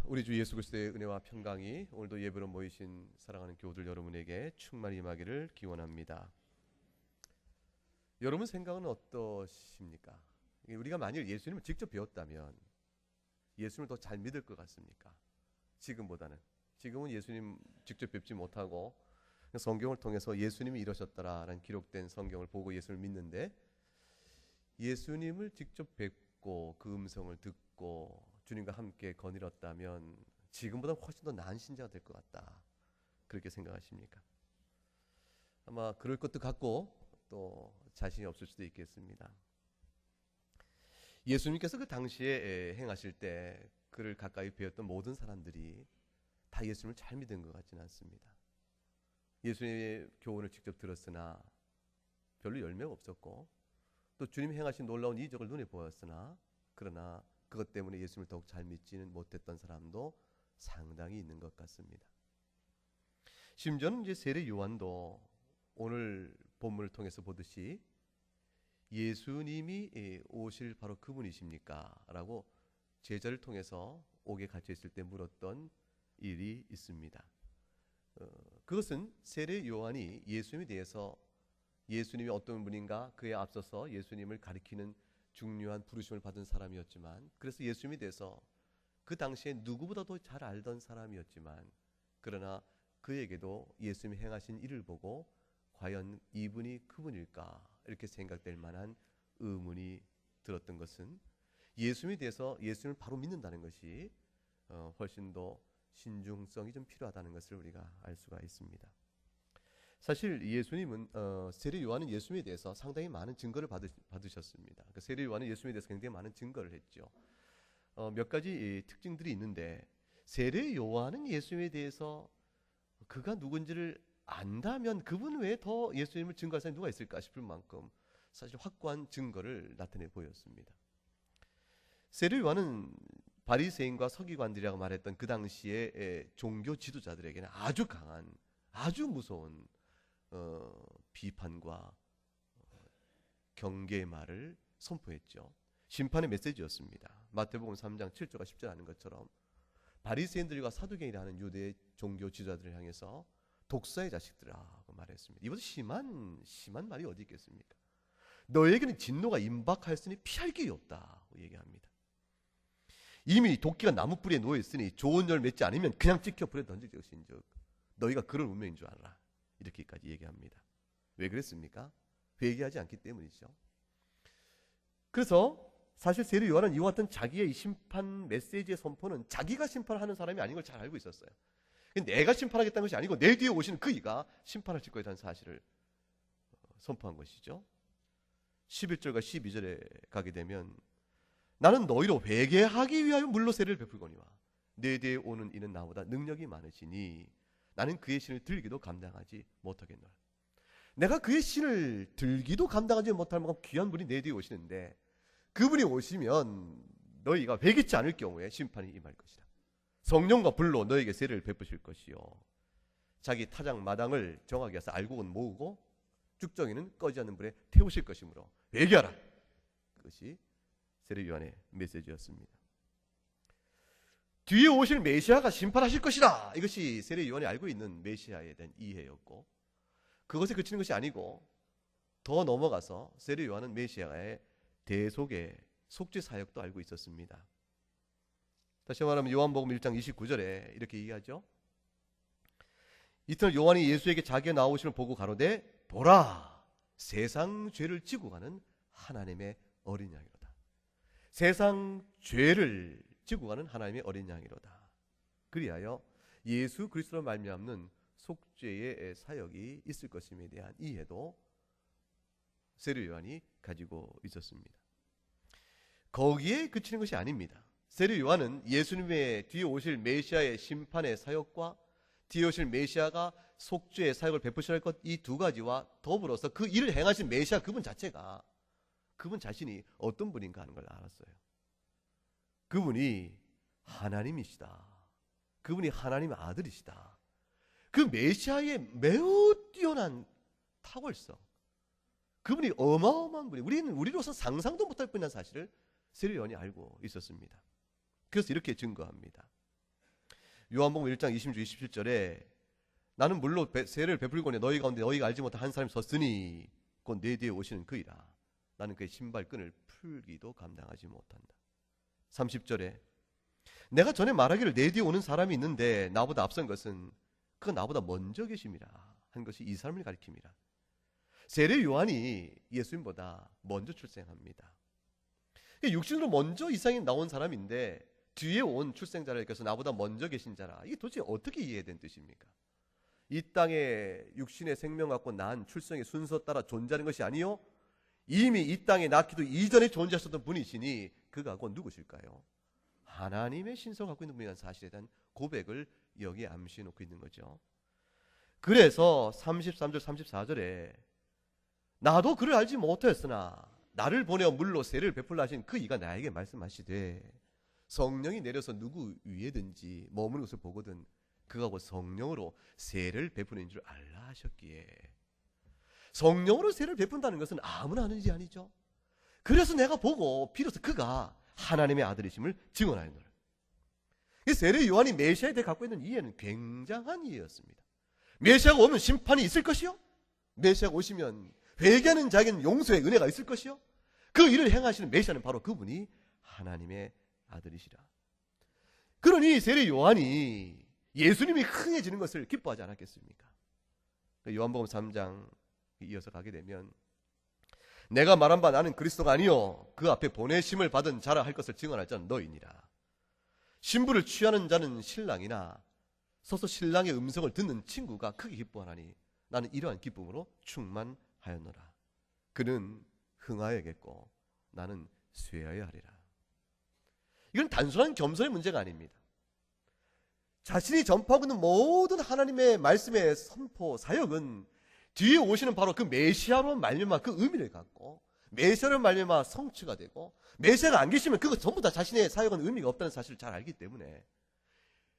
우리 주 예수 그리스도의 은혜와 평강이 오늘도 예배로 모이신 사랑하는 교우들 여러분에게 충만히 임하기를 기원합니다. 여러분 생각은 어떠십니까? 우리가 만일 예수님을 직접 배웠다면 예수님을 더 잘 믿을 것 같습니까? 지금보다는. 지금은 예수님 직접 뵙지 못하고 성경을 통해서 예수님이 이러셨더라라는 기록된 성경을 보고 예수를 믿는데, 예수님을 직접 뵙고 그 음성을 듣고 주님과 함께 거닐었다면 지금보다 훨씬 더 나은 신자가 될 것 같다, 그렇게 생각하십니까? 아마 그럴 것도 같고 또 자신이 없을 수도 있겠습니다. 예수님께서 그 당시에 행하실 때 그를 가까이 배웠던 모든 사람들이 다 예수님을 잘 믿은 것 같지는 않습니다. 예수님의 교훈을 직접 들었으나 별로 열매가 없었고, 또 주님 행하신 놀라운 이적을 눈에 보았으나 그러나 그것 때문에 예수님을 더욱 잘 믿지는 못했던 사람도 상당히 있는 것 같습니다. 심지어는 이제 세례 요한도 오늘 본문을 통해서 보듯이 예수님이 오실 바로 그분이십니까? 라고 제자를 통해서 옥에 갇혀 있을 때 물었던 일이 있습니다. 그것은 세례 요한이 예수님에 대해서 예수님이 어떤 분인가 그에 앞서서 예수님을 가리키는 중요한 부르심을 받은 사람이었지만, 그래서 예수님에 대해서 그 당시에 누구보다도 잘 알던 사람이었지만, 그러나 그에게도 예수님이 행하신 일을 보고 과연 이분이 그분일까 이렇게 생각될 만한 의문이 들었던 것은, 예수님에 대해서 예수님을 바로 믿는다는 것이 훨씬 더 신중성이 좀 필요하다는 것을 우리가 알 수가 있습니다. 사실 예수님은 세례 요한은 예수님에 대해서 상당히 많은 증거를 받으셨습니다. 세례 요한은 예수님에 대해서 굉장히 많은 증거를 했죠. 몇 가지 특징들이 있는데, 세례 요한은 예수님에 대해서 그가 누군지를 안다면 그분 외에 더 예수님을 증거할 사람이 누가 있을까 싶을 만큼 사실 확고한 증거를 나타내 보였습니다. 세례 요한은 바리새인과 서기관들이라고 말했던 그 당시의 종교 지도자들에게는 아주 강한, 아주 무서운 비판과 경계의 말을 선포했죠. 심판의 메시지였습니다. 마태복음 3장 7절과 10절 하는 것처럼 바리새인들과 사두개인이라 하는 유대 종교 지도자들을 향해서 독사의 자식들아 말했습니다. 이보다 심한 말이 어디 있겠습니까? 너에게는 진노가 임박하였으니 피할 길이 없다고 얘기합니다. 이미 도끼가 나무 뿌리에 놓여 있으니 좋은 열 맺지 않으면 그냥 찍혀 불에 던질 것인즉 너희가 그런 운명인 줄 알아, 이렇게까지 얘기합니다. 왜 그랬습니까? 회개하지 않기 때문이죠. 그래서 사실 세례 요한은 이와 같은 자기의 심판 메시지의 선포는 자기가 심판하는 사람이 아닌 걸 잘 알고 있었어요. 내가 심판하겠다는 것이 아니고 내 뒤에 오시는 그이가 심판하실 것이라는 사실을 선포한 것이죠. 11절과 12절에 가게 되면, 나는 너희로 회개하기 위하여 물로 세례를 베풀거니와 내 뒤에 오는 이는 나보다 능력이 많으시니 나는 그의 신을 들기도 감당하지 못하겠노라. 내가 그의 신을 들기도 감당하지 못할 만큼 귀한 분이 내 뒤에 오시는데, 그분이 오시면 너희가 회개치 않을 경우에 심판이 임할 것이다. 성령과 불로 너에게 세례를 베푸실 것이요, 자기 타작 마당을 정하게 해서 알곡은 모으고 쭉정이는 꺼지지 않는 불에 태우실 것이므로 회개하라. 그것이 세례 요한의 메시지였습니다. 뒤에 오실 메시아가 심판하실 것이다, 이것이 세례 요한이 알고 있는 메시아에 대한 이해였고, 그것에 그치는 것이 아니고 더 넘어가서 세례 요한은 메시아의 대속의 속죄 사역도 알고 있었습니다. 다시 말하면 요한복음 1장 29절에 이렇게 얘기하죠. 이튿날 요한이 예수에게 자기가 나오심을 보고 가로되 보라, 세상 죄를 지고 가는 하나님의 어린 양이로다. 세상 죄를 지고 가는 하나님의 어린 양이로다. 그리하여 예수 그리스도로 말미암는 속죄의 사역이 있을 것임에 대한 이해도 세례 요한이 가지고 있었습니다. 거기에 그치는 것이 아닙니다. 세례 요한은 예수님의 뒤에 오실 메시아의 심판의 사역과 뒤에 오실 메시아가 속죄의 사역을 베푸셔야 할 것, 이 두 가지와 더불어서 그 일을 행하신 메시아 그분 자체가, 그분 자신이 어떤 분인가 하는 걸 알았어요. 그분이 하나님이시다. 그분이 하나님의 아들이시다. 그 메시아의 매우 뛰어난 탁월성, 그분이 어마어마한 분이, 우리로서 상상도 못할 뻔한 사실을 세례 요한이 알고 있었습니다. 그래서 이렇게 증거합니다. 요한복음 1장 26, 27절에 나는 물로 세를 베풀고니 너희 가운데 너희가 알지 못한 한 사람이 섰으니 곧 내 뒤에 오시는 그이라. 나는 그의 신발끈을 풀기도 감당하지 못한다. 30절에 내가 전에 말하기를 내 뒤에 오는 사람이 있는데 나보다 앞선 것은 그가 나보다 먼저 계심이라 한 것이 이 사람을 가리킵니다. 세례 요한이 예수님보다 먼저 출생합니다. 육신으로 먼저 이 세상에 나온 사람인데 뒤에 온 출생자라께서 나보다 먼저 계신 자라. 이게 도대체 어떻게 이해된 뜻입니까? 이 땅에 육신의 생명 갖고 난 출생의 순서 따라 존재하는 것이 아니요 이미 이 땅에 낳기도 이전에 존재하셨던 분이시니 그가 곧 누구실까요? 하나님의 신성을 갖고 있는 분이라는 사실에 대한 고백을 여기에 암시해 놓고 있는 거죠. 그래서 33절 34절에 나도 그를 알지 못하였으나 나를 보내어 물로 세를 베풀라 하신 그 이가 나에게 말씀하시되 성령이 내려서 누구 위에든지 머무는 것을 보거든 그가 곧 성령으로 세를 베푸는 줄 알라 하셨기에. 성령으로 세를 베푼다는 것은 아무나 하는 일이 아니죠. 그래서 내가 보고 비로소 그가 하나님의 아들이심을 증언하였노라. 세례 요한이 메시아에 대해 갖고 있는 이해는 굉장한 이해였습니다. 메시아가 오면 심판이 있을 것이요, 메시아가 오시면 회개하는 자에게는 용서의 은혜가 있을 것이요, 그 일을 행하시는 메시아는 바로 그분이 하나님의 아들이시라. 그러니 세례 요한이 예수님이 흥해지는 것을 기뻐하지 않았겠습니까? 요한복음 3장 이어서 가게 되면 내가 말한 바 나는 그리스도가 아니요 그 앞에 보내심을 받은 자라 할 것을 증언할 자는 너희니라. 신부를 취하는 자는 신랑이나 서서 신랑의 음성을 듣는 친구가 크게 기뻐하나니 나는 이러한 기쁨으로 충만하였노라. 그는 흥하여야겠고 나는 쇠하여야 하리라. 이건 단순한 겸손의 문제가 아닙니다. 자신이 전파하고 있는 모든 하나님의 말씀의 선포 사역은 뒤에 오시는 바로 그 메시아로 말미암아 그 의미를 갖고 메시아로 말미암아 성취가 되고, 메시아가 안 계시면 그거 전부 다 자신의 사역은 의미가 없다는 사실을 잘 알기 때문에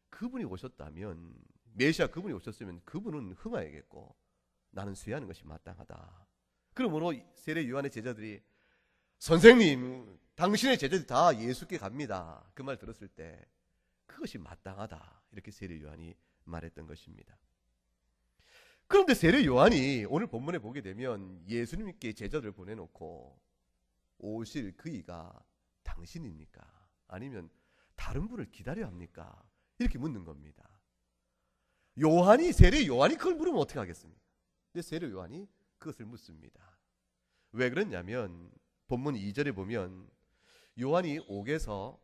그분이 오셨다면, 메시아 그분이 오셨으면 그분은 흥하여야겠고 나는 쇠하는 것이 마땅하다. 그러므로 세례 요한의 제자들이 선생님 당신의 제자들이 다 예수께 갑니다, 그 말 들었을 때 그것이 마땅하다, 이렇게 세례 요한이 말했던 것입니다. 그런데 세례 요한이 오늘 본문에 보게 되면 예수님께 제자들을 보내놓고 오실 그이가 당신입니까? 아니면 다른 분을 기다려야 합니까? 이렇게 묻는 겁니다. 세례 요한이 그걸 물으면 어떻게 하겠습니까? 근데 세례 요한이 그것을 묻습니다. 왜 그랬냐면 본문 2절에 보면 요한이 옥에서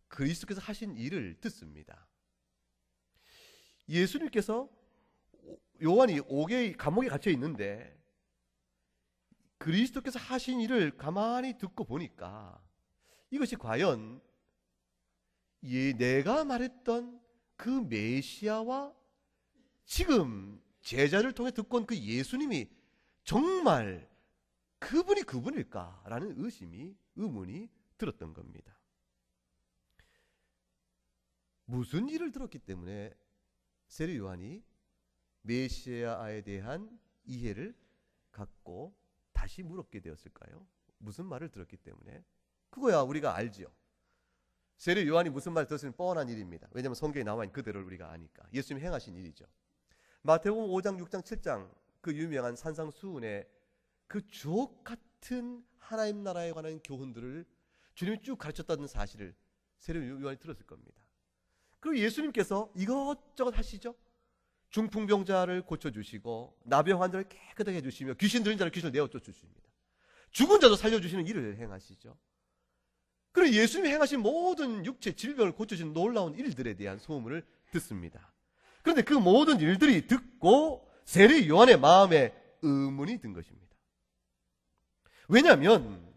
그리스도께서 하신 일을 듣습니다. 예수님께서 요한이 감옥에 갇혀 있는데 그리스도께서 하신 일을 가만히 듣고 보니까 이것이 과연 내가 말했던 그 메시아와 지금 제자를 통해 듣고 온 그 예수님이 정말 그분이 그분일까라는 의문이 들었던 겁니다. 무슨 일을 들었기 때문에 세례 요한이 메시아에 대한 이해를 갖고 다시 물었게 되었을까요? 무슨 말을 들었기 때문에? 그거야 우리가 알지요. 세례 요한이 무슨 말을 들었으면 뻔한 일입니다. 왜냐하면 성경에 나와 있는 그대로를 우리가 아니까. 예수님이 행하신 일이죠. 마태복음 5장, 6장, 7장 그 유명한 산상수훈의 그 주옥 같은 하나님 나라에 관한 교훈들을 주님이 쭉 가르쳤다는 사실을 세례 요한이 들었을 겁니다. 그리고 예수님께서 이것저것 하시죠. 중풍병자를 고쳐주시고 나병 환자를 깨끗하게 해주시며 귀신 들린 자를 귀신을 내어 쫓으십니다. 죽은 자도 살려주시는 일을 행하시죠. 그리고 예수님이 행하신 모든 육체 질병을 고쳐주시는 놀라운 일들에 대한 소문을 듣습니다. 그런데 그 모든 일들이 듣고 세례 요한의 마음에 의문이 든 것입니다. 왜냐하면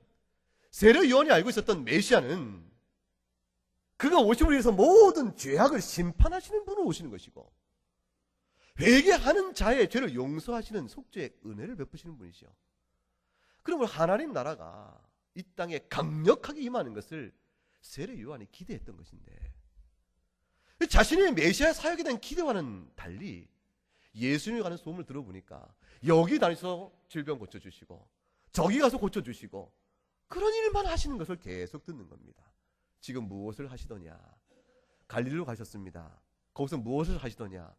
세례 요한이 알고 있었던 메시아는 그가 오심을 위해서 모든 죄악을 심판하시는 분으로 오시는 것이고 회개하는 자의 죄를 용서하시는 속죄의 은혜를 베푸시는 분이시요. 그러므로 하나님 나라가 이 땅에 강력하게 임하는 것을 세례 요한이 기대했던 것인데, 자신의 메시아 사역에 대한 기대와는 달리 예수님이 가는 소문을 들어보니까 여기 다니서 질병 고쳐주시고 저기 가서 고쳐주시고 그런 일만 하시는 것을 계속 듣는 겁니다. 지금 무엇을 하시더냐? 갈릴리로 가셨습니다. 거기서 무엇을 하시더냐?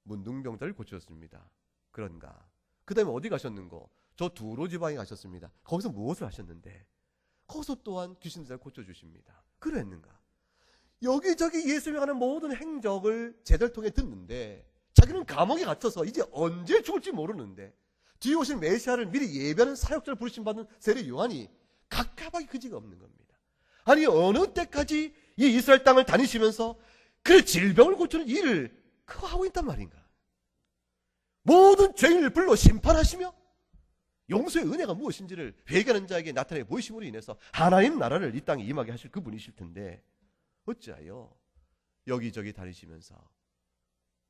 문둥병자를 고쳤습니다. 그런가? 그 다음에 어디 가셨는고? 저 두로 지방에 가셨습니다. 거기서 무엇을 하셨는데? 거기서 또한 귀신 들을 고쳐주십니다. 그랬는가? 여기저기 예수님이 하는 모든 행적을 제자를 통해 듣는데 자기는 감옥에 갇혀서 이제 언제 죽을지 모르는데 뒤에 오실 메시아를 미리 예배하는 사역자를 부르심 받는 세례 요한이 갑갑하게 그지가 없는 겁니다. 아니 어느 때까지 이 이스라엘 땅을 다니시면서 그 질병을 고치는 일을 그거 하고 있단 말인가? 모든 죄인을 불러 심판하시며 용서의 은혜가 무엇인지를 회개하는 자에게 나타내 보이심으로 인해서 하나님 나라를 이 땅에 임하게 하실 그분이실 텐데 어찌하여 여기저기 다니시면서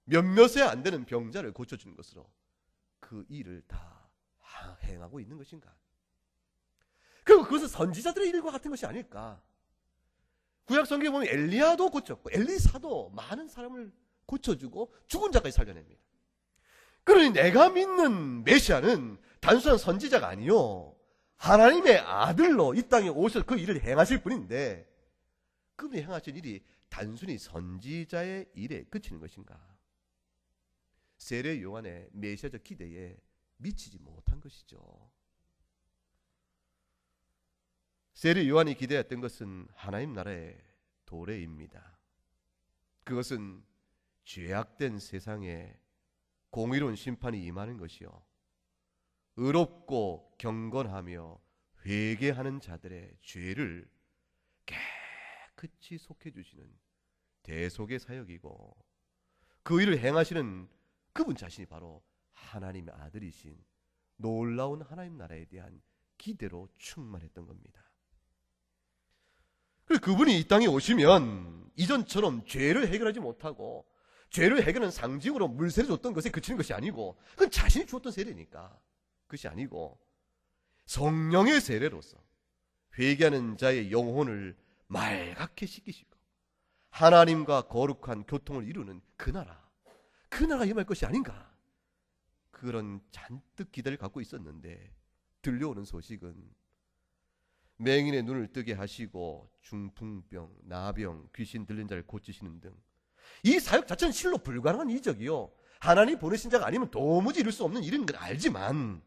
몇몇에 안 되는 병자를 고쳐주는 것으로 그 일을 다 행하고 있는 것인가? 그리고 그것은 선지자들의 일과 같은 것이 아닐까? 구약 성경에 보면 엘리야도 고쳤고 엘리사도 많은 사람을 고쳐주고 죽은 자까지 살려냅니다. 그러니 내가 믿는 메시아는 단순한 선지자가 아니요 하나님의 아들로 이 땅에 오셔서 그 일을 행하실 분인데 그분이 행하신 일이 단순히 선지자의 일에 그치는 것인가? 세례 요한의 메시아적 기대에 미치지 못한 것이죠. 세례 요한이 기대했던 것은 하나님 나라의 도래입니다. 그것은 죄악된 세상에 공의로운 심판이 임하는 것이요 의롭고 경건하며 회개하는 자들의 죄를 깨끗이 속해 주시는 대속의 사역이고 그 일을 행하시는 그분 자신이 바로 하나님의 아들이신 놀라운 하나님 나라에 대한 기대로 충만했던 겁니다. 그리고 그분이 이 땅에 오시면 이전처럼 죄를 해결하지 못하고 죄를 해결하는 상징으로 물세를 줬던 것에 그치는 것이 아니고 그건 자신이 주었던 세례니까 그것이 아니고 성령의 세례로서 회개하는 자의 영혼을 맑게 씻기시고 하나님과 거룩한 교통을 이루는 그 나라가 임할 것이 아닌가 그런 잔뜩 기대를 갖고 있었는데 들려오는 소식은 맹인의 눈을 뜨게 하시고 중풍병, 나병, 귀신 들린 자를 고치시는 등 이 사역 자체는 실로 불가능한 이적이요 하나님 보내신 자가 아니면 도무지 이룰 수 없는 일인 걸 알지만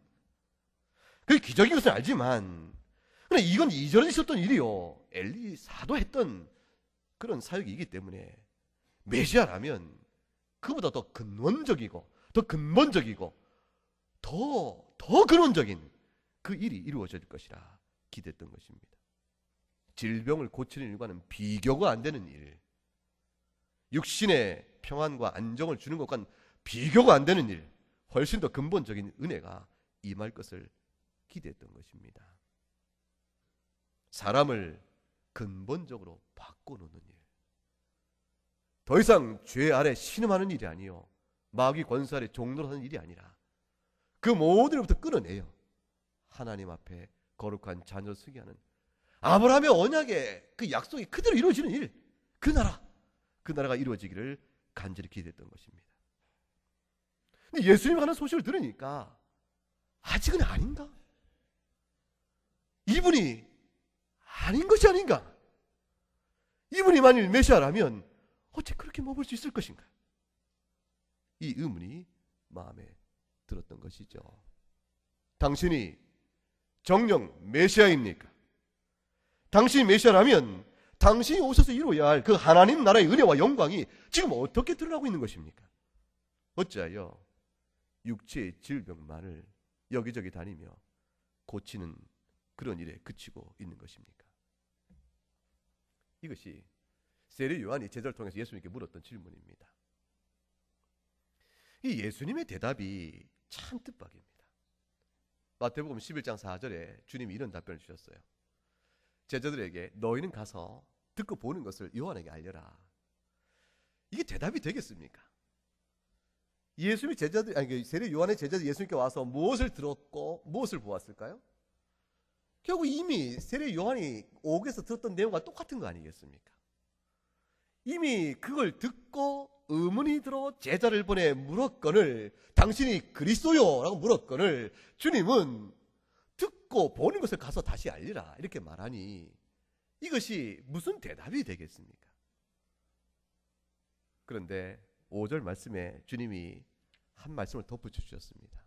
그게 기적인 것을 알지만 그러나 이건 이전에 있었던 일이요 엘리사도 했던 그런 사역이기 때문에 메시아라면 그보다 더 근원적이고 더 근본적이고 더 근원적인 그 일이 이루어질 것이라 기대했던 것입니다. 질병을 고치는 일과는 비교가 안 되는 일, 육신의 평안과 안정을 주는 것과는 비교가 안 되는 일, 훨씬 더 근본적인 은혜가 임할 것을 기대했던 것입니다. 사람을 근본적으로 바꿔놓는 일, 더 이상 죄 아래 신음하는 일이 아니요 마귀 권세 아래 종노릇하는 일이 아니라 그 모든 일부터 끌어내요 하나님 앞에 거룩한 자녀를 쓰게 하는 아브라함의 언약의 그 약속이 그대로 이루어지는 일, 그 나라가 이루어지기를 간절히 기대했던 것입니다. 근데 예수님이 하는 소식을 들으니까 아직은 아닌가? 이분이 아닌 것이 아닌가? 이분이 만일 메시아라면 어째 그렇게 먹을 수 있을 것인가? 이 의문이 마음에 들었던 것이죠. 당신이 정녕 메시아입니까? 당신이 메시아라면 당신이 오셔서 이루어야 할 그 하나님 나라의 은혜와 영광이 지금 어떻게 드러나고 있는 것입니까? 어찌하여 육체의 질병만을 여기저기 다니며 고치는 그런 일에 그치고 있는 것입니까? 이것이 세례 요한이 제자를 통해서 예수님께 물었던 질문입니다. 이 예수님의 대답이 참 뜻밖입니다. 마태복음 11장 4절에 주님이 이런 답변을 주셨어요. 제자들에게 너희는 가서 듣고 보는 것을 요한에게 알려라. 이게 대답이 되겠습니까? 예수님이 세례 요한의 제자들 예수님께 와서 무엇을 들었고 무엇을 보았을까요? 결국 이미 세례 요한이 옥에서 들었던 내용과 똑같은 거 아니겠습니까? 이미 그걸 듣고 의문이 들어 제자를 보내 물었거늘 당신이 그리스도요? 라고 물었거늘 주님은 듣고 보는 것을 가서 다시 알리라 이렇게 말하니 이것이 무슨 대답이 되겠습니까? 그런데 5절 말씀에 주님이 한 말씀을 덧붙여 주셨습니다.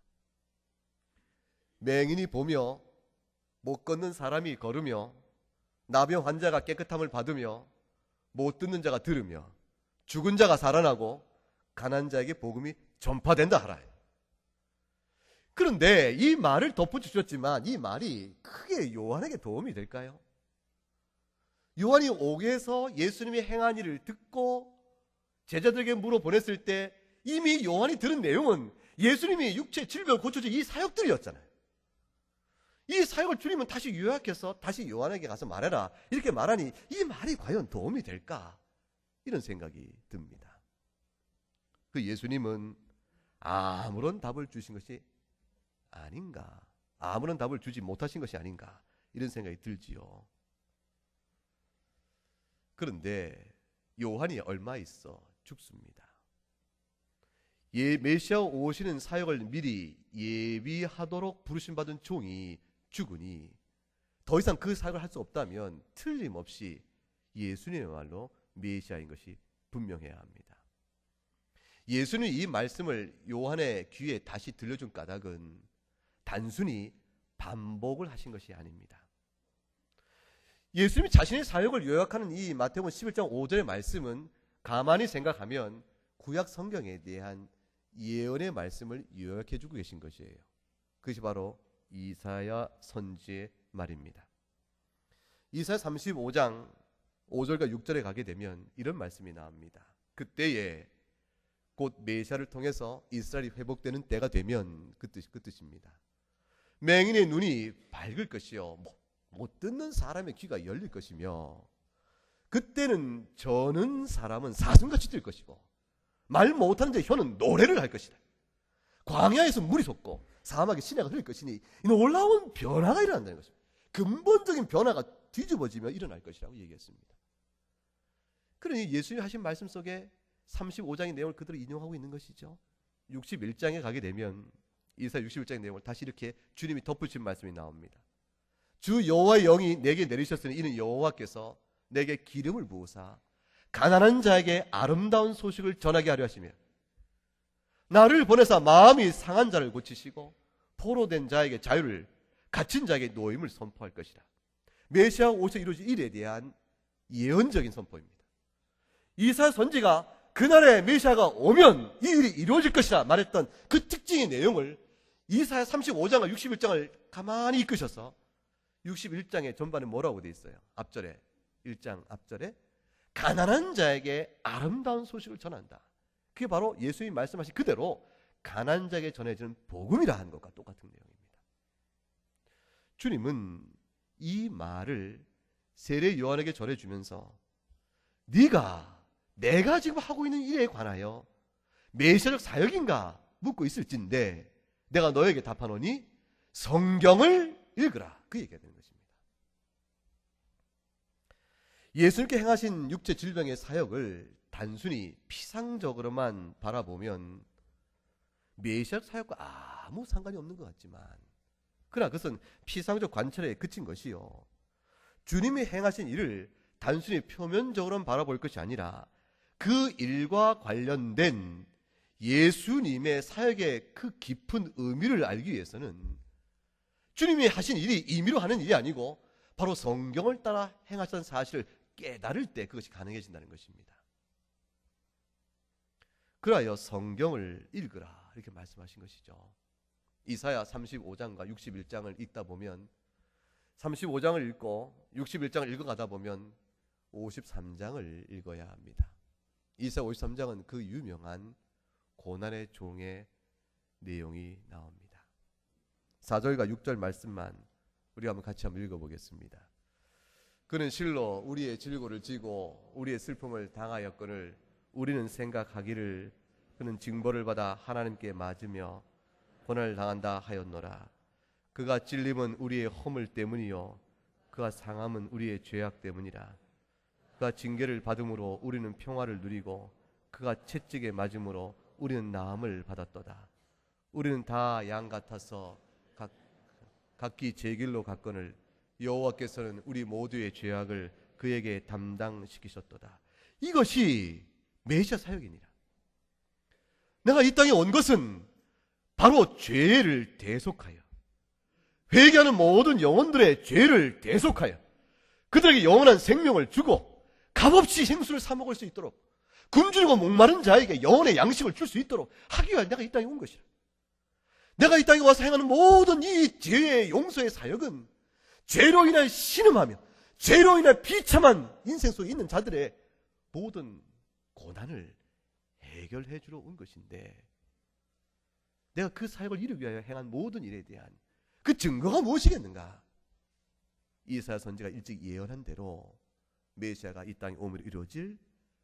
맹인이 보며 못 걷는 사람이 걸으며 나병 환자가 깨끗함을 받으며 못 듣는 자가 들으며 죽은 자가 살아나고 가난한 자에게 복음이 전파된다 하라. 그런데 이 말을 덧붙여 주셨지만 이 말이 크게 요한에게 도움이 될까요? 요한이 옥에서 예수님이 행한 일을 듣고 제자들에게 물어보냈을 때 이미 요한이 들은 내용은 예수님이 육체 질병을 고쳐준 이 사역들이었잖아요. 이 사역을 주님은 다시 요약해서 다시 요한에게 가서 말해라 이렇게 말하니 이 말이 과연 도움이 될까? 이런 생각이 듭니다. 그 예수님은 아무런 답을 주신 것이 아닌가, 아무런 답을 주지 못하신 것이 아닌가 이런 생각이 들지요. 그런데 요한이 얼마 있어 죽습니다. 메시아 오시는 사역을 미리 예비하도록 부르심받은 종이 죽으니 더 이상 그 사역을 할 수 없다면 틀림없이 예수님의 말로 메시아인 것이 분명해야 합니다. 예수님이 이 말씀을 요한의 귀에 다시 들려준 까닭은 단순히 반복을 하신 것이 아닙니다. 예수님이 자신의 사역을 요약하는 이 마태복음 11장 5절의 말씀은 가만히 생각하면 구약 성경에 대한 예언의 말씀을 요약해 주고 계신 것이에요. 그것이 바로 이사야 선지의 말입니다. 이사야 35장 5절과 6절에 가게 되면 이런 말씀이 나옵니다. 그때에 곧 메시아를 통해서 이스라엘이 회복되는 때가 되면 그 뜻입니다. 맹인의 눈이 밝을 것이요 못 듣는 사람의 귀가 열릴 것이며 그때는 저는 사람은 사슴같이 뛸 것이고 말 못하는 자의 혀는 노래를 할 것이다. 광야에서 물이 솟고 사막에 시내가 흐를 것이니 놀라운 변화가 일어난다는 것입니다. 근본적인 변화가 뒤집어지며 일어날 것이라고 얘기했습니다. 그러니 예수님이 하신 말씀 속에 35장의 내용을 그대로 인용하고 있는 것이죠. 61장에 가게 되면 이사야 61장의 내용을 다시 이렇게 주님이 덧붙인 말씀이 나옵니다. 주 여호와의 영이 내게 내리셨으니 이는 여호와께서 내게 기름을 부으사 가난한 자에게 아름다운 소식을 전하게 하려 하시며 나를 보내사 마음이 상한 자를 고치시고 포로된 자에게 자유를 갇힌 자에게 노임을 선포할 것이라. 메시아 오셔 이루어질 일에 대한 예언적인 선포입니다. 이사야 선지가 그날에 메시아가 오면 이 일이 이루어질 것이라 말했던 그 특징의 내용을 이사야 35장과 61장을 가만히 이끄셔서 61장의 전반에 뭐라고 되어 있어요? 앞절에 1장 앞절에 가난한 자에게 아름다운 소식을 전한다. 그게 바로 예수님이 말씀하신 그대로 가난한 자에게 전해지는 복음이라 하는 것과 똑같은 내용입니다. 주님은 이 말을 세례 요한에게 전해주면서 내가 지금 하고 있는 일에 관하여 메시아적 사역인가 묻고 있을진데 내가 너에게 답하노니 성경을 읽으라 그 얘기가 되는 것입니다. 예수님께 행하신 육체 질병의 사역을 단순히 피상적으로만 바라보면 메시아적 사역과 아무 상관이 없는 것 같지만 그러나 그것은 피상적 관찰에 그친 것이요 주님이 행하신 일을 단순히 표면적으로만 바라볼 것이 아니라 그 일과 관련된 예수님의 사역의 그 깊은 의미를 알기 위해서는 주님이 하신 일이 임의로 하는 일이 아니고 바로 성경을 따라 행하셨다는 사실을 깨달을 때 그것이 가능해진다는 것입니다. 그러하여 성경을 읽으라 이렇게 말씀하신 것이죠. 이사야 35장과 61장을 읽다 보면 35장을 읽고 61장을 읽어가다 보면 53장을 읽어야 합니다. 이사야 53장은 그 유명한 고난의 종의 내용이 나옵니다. 4절과 6절 말씀만 우리가 한번 같이 한번 읽어보겠습니다. 그는 실로 우리의 질고를 지고 우리의 슬픔을 당하였거늘 우리는 생각하기를 그는 징벌을 받아 하나님께 맞으며 고난을 당한다 하였노라. 그가 찔림은 우리의 허물 때문이요 그가 상함은 우리의 죄악 때문이라. 그가 징계를 받음으로 우리는 평화를 누리고 그가 채찍에 맞음으로 우리는 나음을 받았도다. 우리는 다 양 같아서 각기 제 길로 갔거늘 여호와께서는 우리 모두의 죄악을 그에게 담당시키셨도다. 이것이 메시아 사역이니라. 내가 이 땅에 온 것은 바로 죄를 대속하여, 회개하는 모든 영혼들의 죄를 대속하여 그들에게 영원한 생명을 주고 값없이 생수를 사 먹을 수 있도록, 굶주리고 목마른 자에게 영혼의 양식을 줄 수 있도록 하기 위해 내가 이 땅에 온 것이라. 내가 이 땅에 와서 행하는 모든 이 죄의 용서의 사역은 죄로 인해 신음하며 죄로 인해 비참한 인생 속에 있는 자들의 모든 고난을 해결해 주러 온 것인데, 내가 그 사역을 이루기 위하여 행한 모든 일에 대한 그 증거가 무엇이겠는가? 이사야 선지가 일찍 예언한 대로 메시아가 이 땅에 오므로 이루어질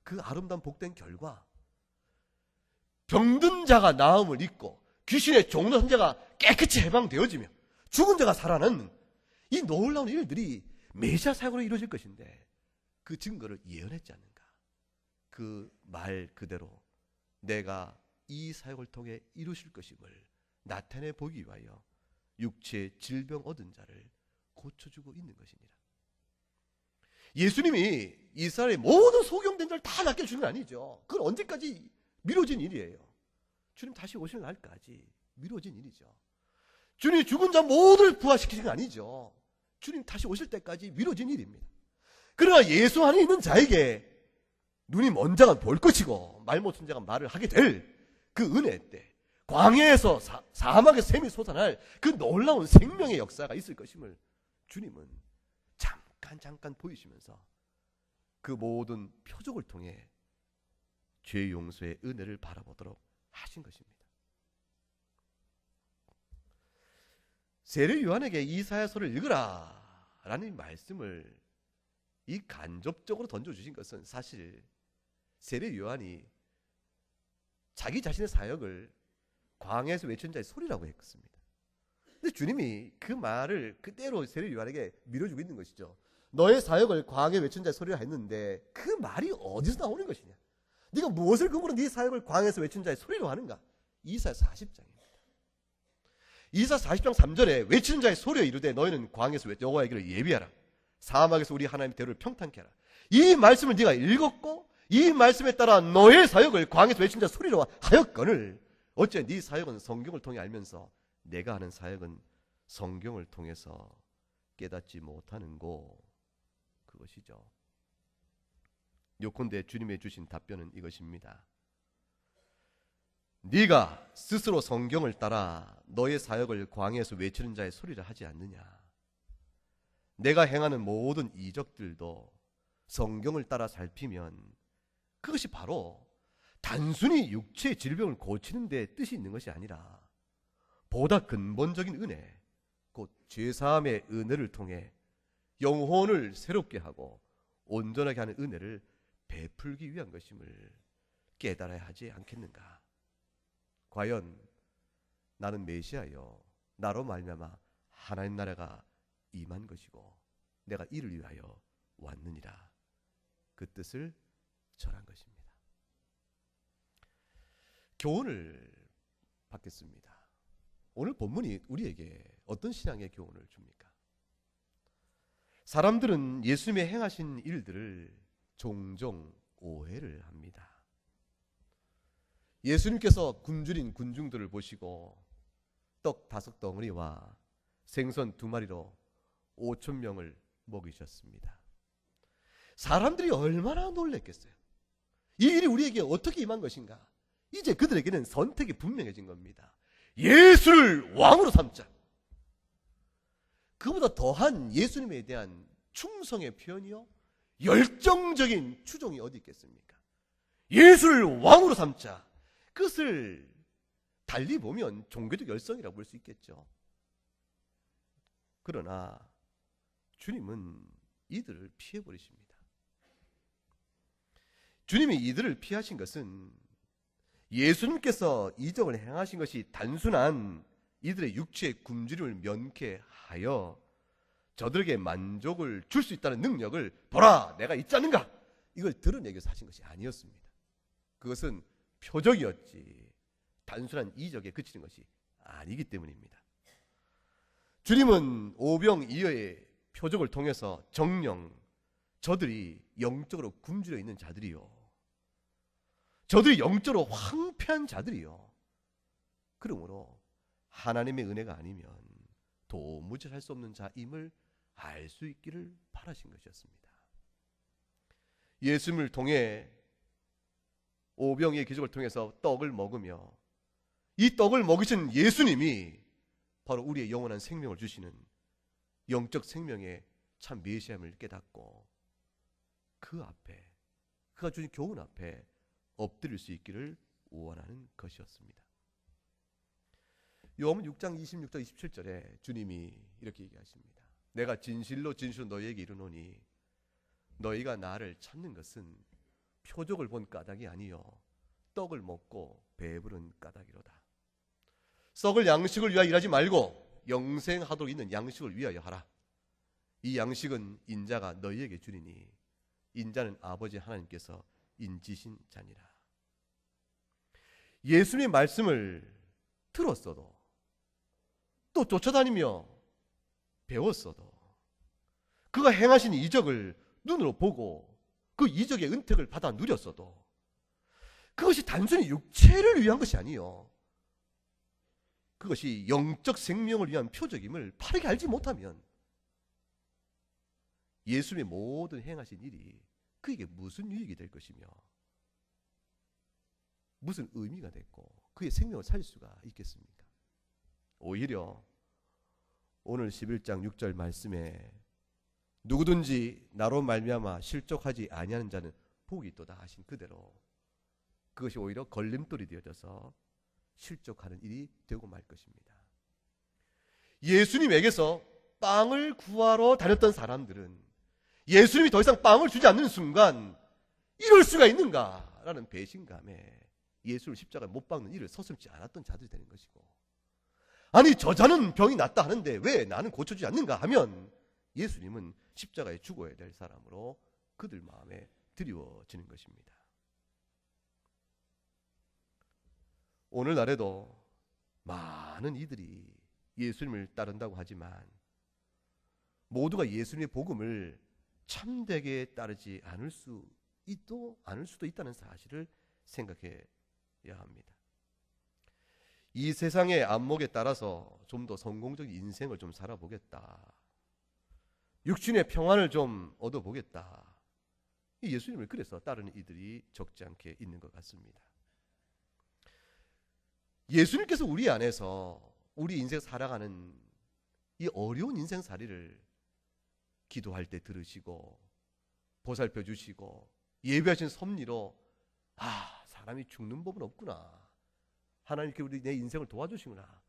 그 아름다운 복된 결과, 병든 자가 나음을 입고 귀신의 종로 선자가 깨끗이 해방되어지며 죽은 자가 살아나는 이 놀라운 일들이 메시아 사역으로 이루어질 것인데, 그 증거를 예언했지 않는가? 그 말 그대로 내가 이 사역을 통해 이루실 것임을 나타내 보기 위하여 육체의 질병 얻은 자를 고쳐주고 있는 것이니라. 예수님이 이스라엘의 모든 소경된 자를 다 낫게 해주는 건 아니죠. 그건 언제까지 미뤄진 일이에요. 주님 다시 오실 날까지 미뤄진 일이죠. 주님이 죽은 자 모두를 부활시키신 건 아니죠. 주님 다시 오실 때까지 미뤄진 일입니다. 그러나 예수 안에 있는 자에게 눈이 먼 자가 볼 것이고 말 못한 자가 말을 하게 될 그 은혜 때, 광야에서 사막에서 샘이 솟아날 그 놀라운 생명의 역사가 있을 것임을 주님은 잠깐 보이시면서 그 모든 표적을 통해 죄 용서의 은혜를 바라보도록 하신 것입니다. 세례 요한에게 이사야서를 읽으라 라는 말씀을 이 간접적으로 던져주신 것은 사실 세례 요한이 자기 자신의 사역을 광야에서 외친 자의 소리라고 했습니다. 근데 주님이 그 말을 그대로 세례 요한에게 밀어주고 있는 것이죠. 너의 사역을 광야에 외친 자의 소리라 했는데 그 말이 어디서 나오는 것이냐? 네가 무엇을 근거로 네 사역을 광야에서 외친 자의 소리로 하는가? 이사야 40장입니다. 이사야 40장 3절에 외치는 자의 소리에 이르되 너희는 광야에서 여호와의 길을 예비하라. 사막에서 우리 하나님의 대로를 평탄케 하라. 이 말씀을 네가 읽었고 이 말씀에 따라 너의 사역을 광야에서 외친 자 소리로 하였거늘 어째 네 사역은 성경을 통해 알면서 내가 하는 사역은 성경을 통해서 깨닫지 못하는고? 그것이죠. 요컨대 주님의 주신 답변은 이것입니다. 네가 스스로 성경을 따라 너의 사역을 광야에서 외치는 자의 소리를 하지 않느냐? 내가 행하는 모든 이적들도 성경을 따라 살피면 그것이 바로 단순히 육체의 질병을 고치는 데 뜻이 있는 것이 아니라 보다 근본적인 은혜, 곧 죄사함의 은혜를 통해 영혼을 새롭게 하고 온전하게 하는 은혜를 베풀기 위한 것임을 깨달아야 하지 않겠는가? 과연 나는 메시아여 나로 말미암아 하나님 나라가 임한 것이고 내가 이를 위하여 왔느니라. 그 뜻을 전한 것입니다. 교훈을 받겠습니다. 오늘 본문이 우리에게 어떤 신앙의 교훈을 줍니까? 사람들은 예수님의 행하신 일들을 종종 오해를 합니다. 예수님께서 굶주린 군중들을 보시고 떡 5덩어리와 생선 2마리로 5,000명을 먹이셨습니다. 사람들이 얼마나 놀랐겠어요. 이 일이 우리에게 어떻게 임한 것인가? 이제 그들에게는 선택이 분명해진 겁니다. 예수를 왕으로 삼자. 그보다 더한 예수님에 대한 충성의 표현이요, 열정적인 추종이 어디 있겠습니까? 예수를 왕으로 삼자. 그것을 달리 보면 종교적 열성이라고 볼 수 있겠죠. 그러나 주님은 이들을 피해버리십니다. 주님이 이들을 피하신 것은 예수님께서 이적을 행하신 것이 단순한 이들의 육체의 굶주림을 면케하여 저들에게 만족을 줄 수 있다는 능력을 보라 내가 있지 않는가, 이걸 드러내기 위해서 하신 것이 아니었습니다. 그것은 표적이었지 단순한 이적에 그치는 것이 아니기 때문입니다. 주님은 오병이어의 표적을 통해서 정령 저들이 영적으로 굶주려 있는 자들이요, 저들이 영적으로 황폐한 자들이요. 그러므로 하나님의 은혜가 아니면 도무지 할 수 없는 자임을 알 수 있기를 바라신 것이었습니다. 예수님을 통해 오병이의 기적을 통해서 떡을 먹으며 이 떡을 먹이신 예수님이 바로 우리의 영원한 생명을 주시는 영적 생명의 참 메시아임을 깨닫고 그 앞에, 그가 주신 교훈 앞에 엎드릴 수 있기를 원하는 것이었습니다. 요한복음 6장 26절 27절에 주님이 이렇게 얘기하십니다. 내가 진실로 진실로 너희에게 이르노니 너희가 나를 찾는 것은 표적을 본 까닭이 아니요 떡을 먹고 배부른 까닭이로다. 썩을 양식을 위하여 일하지 말고 영생하도록 있는 양식을 위하여 하라. 이 양식은 인자가 너희에게 주리니 인자는 아버지 하나님께서 인지신 자니라. 예수님의 말씀을 들었어도 또 쫓아다니며 배웠어도 그가 행하신 이적을 눈으로 보고 그 이적의 은택을 받아 누렸어도 그것이 단순히 육체를 위한 것이 아니요 그것이 영적 생명을 위한 표적임을 바르게 알지 못하면 예수님의 모든 행하신 일이 그에게 무슨 유익이 될 것이며 무슨 의미가 됐고 그의 생명을 살 수가 있겠습니까? 오히려 오늘 11장 6절 말씀에 누구든지 나로 말미암아 실족하지 아니하는 자는 복이 있도다 하신 그대로 그것이 오히려 걸림돌이 되어져서 실족하는 일이 되고 말 것입니다. 예수님에게서 빵을 구하러 다녔던 사람들은 예수님이 더 이상 빵을 주지 않는 순간 이럴 수가 있는가라는 배신감에 예수를 십자가에 못 박는 일을 서슴지 않았던 자들이 되는 것이고, 아니 저자는 병이 낫다 하는데 왜 나는 고쳐주지 않는가 하면 예수님은 십자가에 죽어야 될 사람으로 그들 마음에 드리워지는 것입니다. 오늘날에도 많은 이들이 예수님을 따른다고 하지만 모두가 예수님의 복음을 참되게 따르지 않을 수도 있다는 사실을 생각해야 합니다. 이 세상의 안목에 따라서 좀 더 성공적인 인생을 좀 살아보겠다, 육신의 평안을 좀 얻어보겠다, 이 예수님을 그래서 따르는 이들이 적지 않게 있는 것 같습니다. 예수님께서 우리 안에서 우리 인생 살아가는 이 어려운 인생살이를 기도할 때 들으시고 보살펴 주시고 예비하신 섭리로 사람이 죽는 법은 없구나, 하나님께 우리 내 인생을 도와주시구나,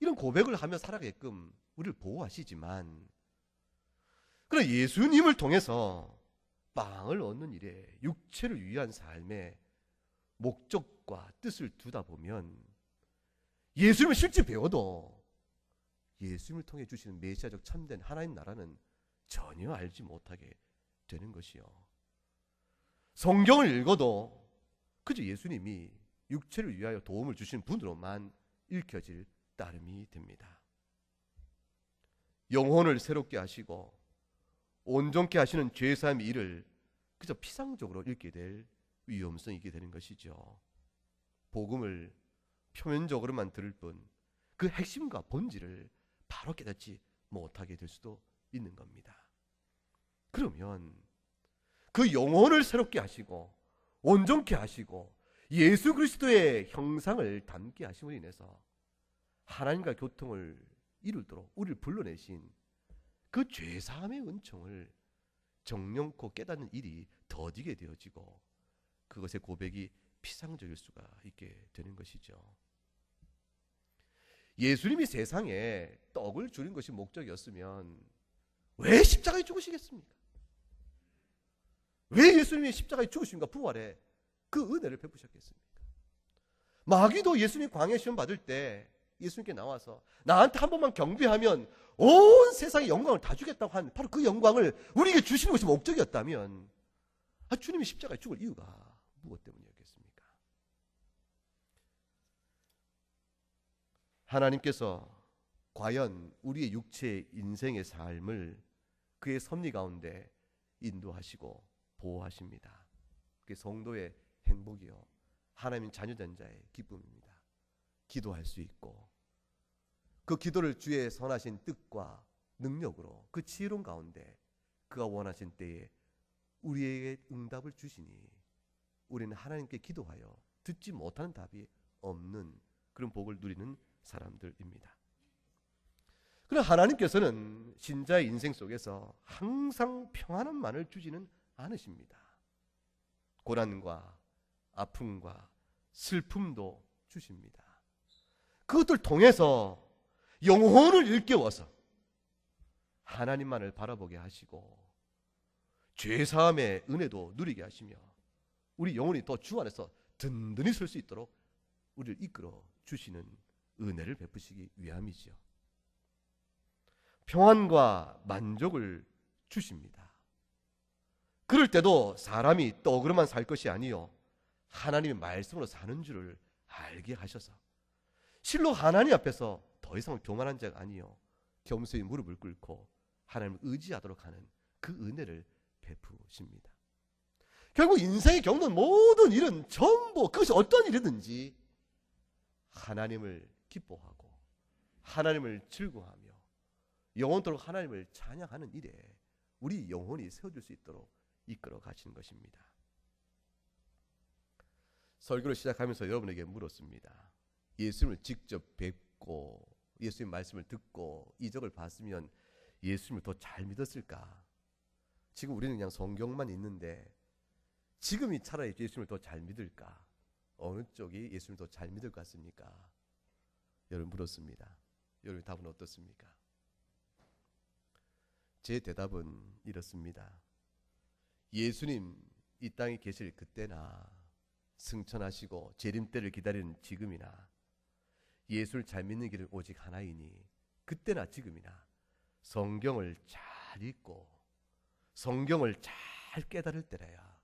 이런 고백을 하며 살아가게끔 우리를 보호하시지만, 그러나 예수님을 통해서 빵을 얻는 일에 육체를 위한 삶의 목적과 뜻을 두다 보면 예수님을 실제 배워도 예수님을 통해 주시는 메시아적 참된 하나님 나라는 전혀 알지 못하게 되는 것이요, 성경을 읽어도 그저 예수님이 육체를 위하여 도움을 주신 분으로만 읽혀질 따름이 됩니다. 영혼을 새롭게 하시고 온전케 하시는 죄사함의 일을 그저 피상적으로 읽게 될 위험성이 있게 되는 것이죠. 복음을 표면적으로만 들을 뿐 그 핵심과 본질을 바로 깨닫지 못하게 될 수도 있는 겁니다. 그러면 그 영혼을 새롭게 하시고 온전케 하시고 예수 그리스도의 형상을 담게 하심으로 인해서 하나님과 교통을 이루도록 우리를 불러내신 그 죄사함의 은총을 정령코 깨닫는 일이 더디게 되어지고 그것의 고백이 피상적일 수가 있게 되는 것이죠. 예수님이 세상에 떡을 주는 것이 목적이었으면 왜 십자가에 죽으시겠습니까? 왜 예수님이 십자가에 죽으심과 부활에 그 은혜를 베푸셨겠습니까? 마귀도 예수님 광야 시험 받을 때 예수님께 나와서 나한테 한 번만 경배하면 온 세상의 영광을 다 주겠다고 한 바로 그 영광을 우리에게 주시는 것이 목적이었다면 주님이 십자가에 죽을 이유가 무엇 때문이었겠습니까? 하나님께서 과연 우리의 육체의 인생의 삶을 그의 섭리 가운데 인도하시고 보호하십니다. 그게 성도의 행복이요 하나님 자녀된 자의 기쁨입니다. 기도할 수 있고 그 기도를 주의 선하신 뜻과 능력으로 그 지혜로운 가운데 그가 원하신 때에 우리에게 응답을 주시니 우리는 하나님께 기도하여 듣지 못하는 답이 없는 그런 복을 누리는 사람들입니다. 그러나 하나님께서는 신자의 인생 속에서 항상 평안함만을 주지는 않으십니다. 고난과 아픔과 슬픔도 주십니다. 그것들 통해서 영혼을 일깨워서 하나님만을 바라보게 하시고 죄사함의 은혜도 누리게 하시며 우리 영혼이 더 주 안에서 든든히 설 수 있도록 우리를 이끌어 주시는 은혜를 베푸시기 위함이지요. 평안과 만족을 주십니다. 그럴 때도 사람이 떡으로만 살 것이 아니요 하나님의 말씀으로 사는 줄을 알게 하셔서 실로 하나님 앞에서 더 이상 교만한 자가 아니요 겸손히 무릎을 꿇고 하나님을 의지하도록 하는 그 은혜를 베푸십니다. 결국 인생에 겪는 모든 일은 전부 그것이 어떤 일이든지 하나님을 기뻐하고 하나님을 즐거워하며 영원토록 하나님을 찬양하는 일에 우리 영혼이 세워질 수 있도록 이끌어 가시는 것입니다. 설교를 시작하면서 여러분에게 물었습니다. 예수님을 직접 뵙고 예수님 말씀을 듣고 이적을 봤으면 예수님을 더 잘 믿었을까? 지금 우리는 그냥 성경만 있는데 지금이 차라리 예수님을 더 잘 믿을까? 어느 쪽이 예수님을 더 잘 믿을 것 같습니까? 여러분 물었습니다. 여러분 답은 어떻습니까? 제 대답은 이렇습니다. 예수님 이 땅에 계실 그때나 승천하시고 재림 때를 기다리는 지금이나 예수를 잘 믿는 길은 오직 하나이니 그때나 지금이나 성경을 잘 읽고 성경을 잘 깨달을 때라야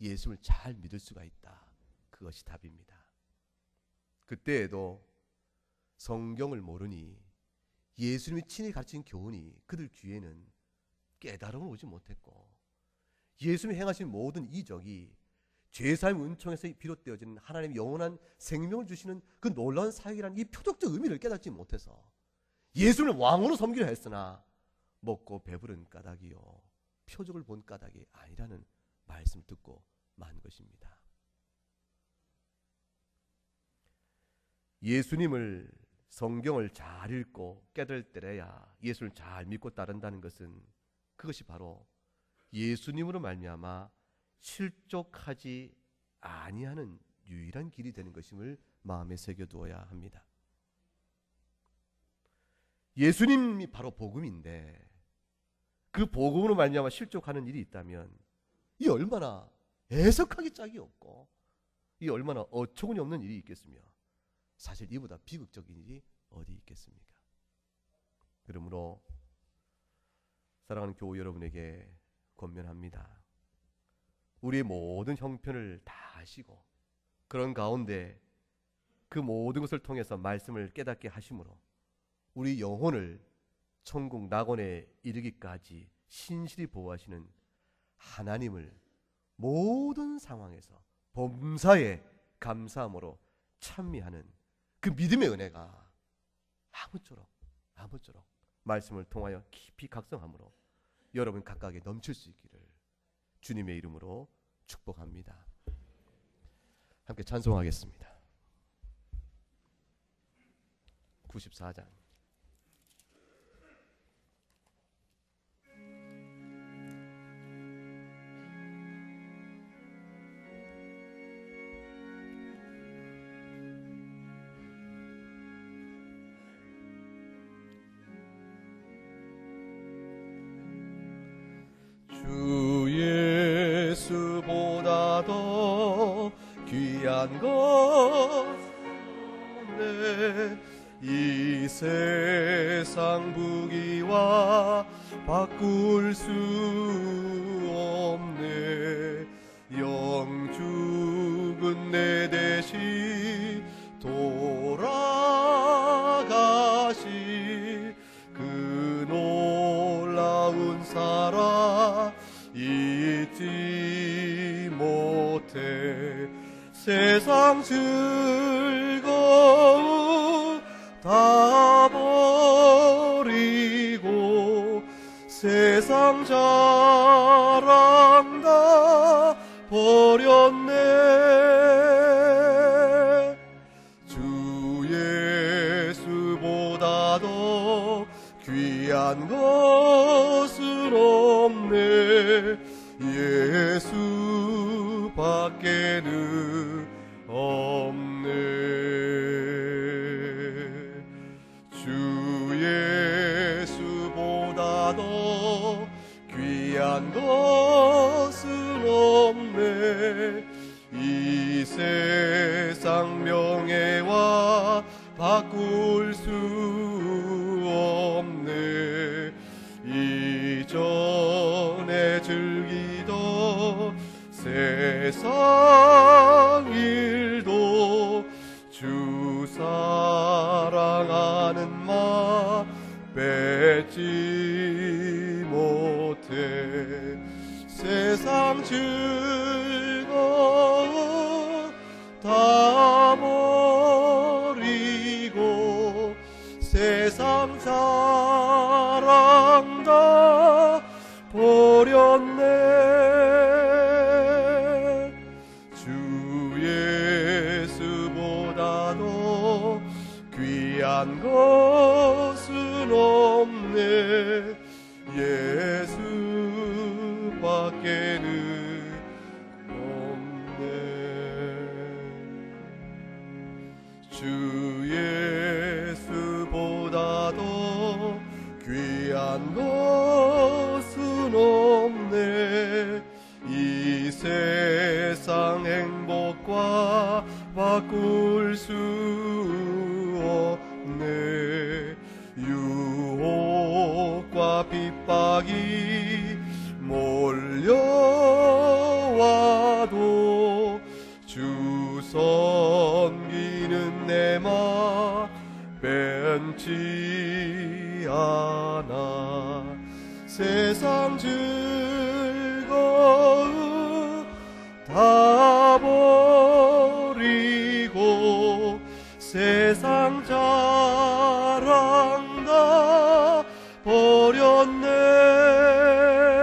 예수를 잘 믿을 수가 있다. 그것이 답입니다. 그때에도 성경을 모르니 예수님이 친히 가르친 교훈이 그들 귀에는 깨달음을 오지 못했고 예수님이 행하신 모든 이적이 죄사함 은총에서 비롯되어지는 하나님의 영원한 생명을 주시는 그 놀라운 사역이라는 이 표적적 의미를 깨닫지 못해서 예수를 왕으로 섬기려 했으나 먹고 배부른 까닭이요 표적을 본 까닭이 아니라는 말씀을 듣고 만 것입니다. 예수님을 성경을 잘 읽고 깨달을 때래야 예수를 잘 믿고 따른다는 것은 그것이 바로 예수님으로 말미암아 실족하지 아니하는 유일한 길이 되는 것임을 마음에 새겨두어야 합니다. 예수님이 바로 복음인데 그 복음으로 말미암아 실족하는 일이 있다면 이 얼마나 애석하기 짝이 없고 이 얼마나 어처구니 없는 일이 있겠으며 사실 이보다 비극적인 일이 어디 있겠습니까? 그러므로 사랑하는 교우 여러분에게 권면합니다. 우리의 모든 형편을 다 아시고 그런 가운데 그 모든 것을 통해서 말씀을 깨닫게 하심으로 우리 영혼을 천국 낙원에 이르기까지 신실히 보호하시는 하나님을 모든 상황에서 범사에 감사함으로 찬미하는 그 믿음의 은혜가 아무쪼록 말씀을 통하여 깊이 각성함으로 여러분 각각에 넘칠 수 있기를 주님의 이름으로 축복합니다. 함께 찬송하겠습니다. 94장 주 예수보다 더 귀한 것 없네. 이 세상 부귀와 바꿀 수 없네. 영죽은 내 대신 돌아가시 그 놀라운 사랑 잊지 못해. 세상 세상 즐거움 다 버리고 세상 자랑 다 버렸네. 주 예수보다 더 귀한 것은 없네. 예수밖에는 없네. 주 예수보다 더 귀한 것은 없네. 이 세상 명예와 바꿀 수 없네. 이전에 즐기던 세상 일도 주 사랑하는 마 뺏지 못해. 세상 즐거움 다 버리고 세상 자랑 다 버렸네. 주 예수보다 더 귀한 것은 없네. 예수밖에는 없네. 주 예수보다 더 귀한 것은 없네. 이 세상 행복과 바꿀 수 없네. 유혹과 핍박이 몰려와도 주 섬기는 내 맘 변치 않아. 세상 즐거움 다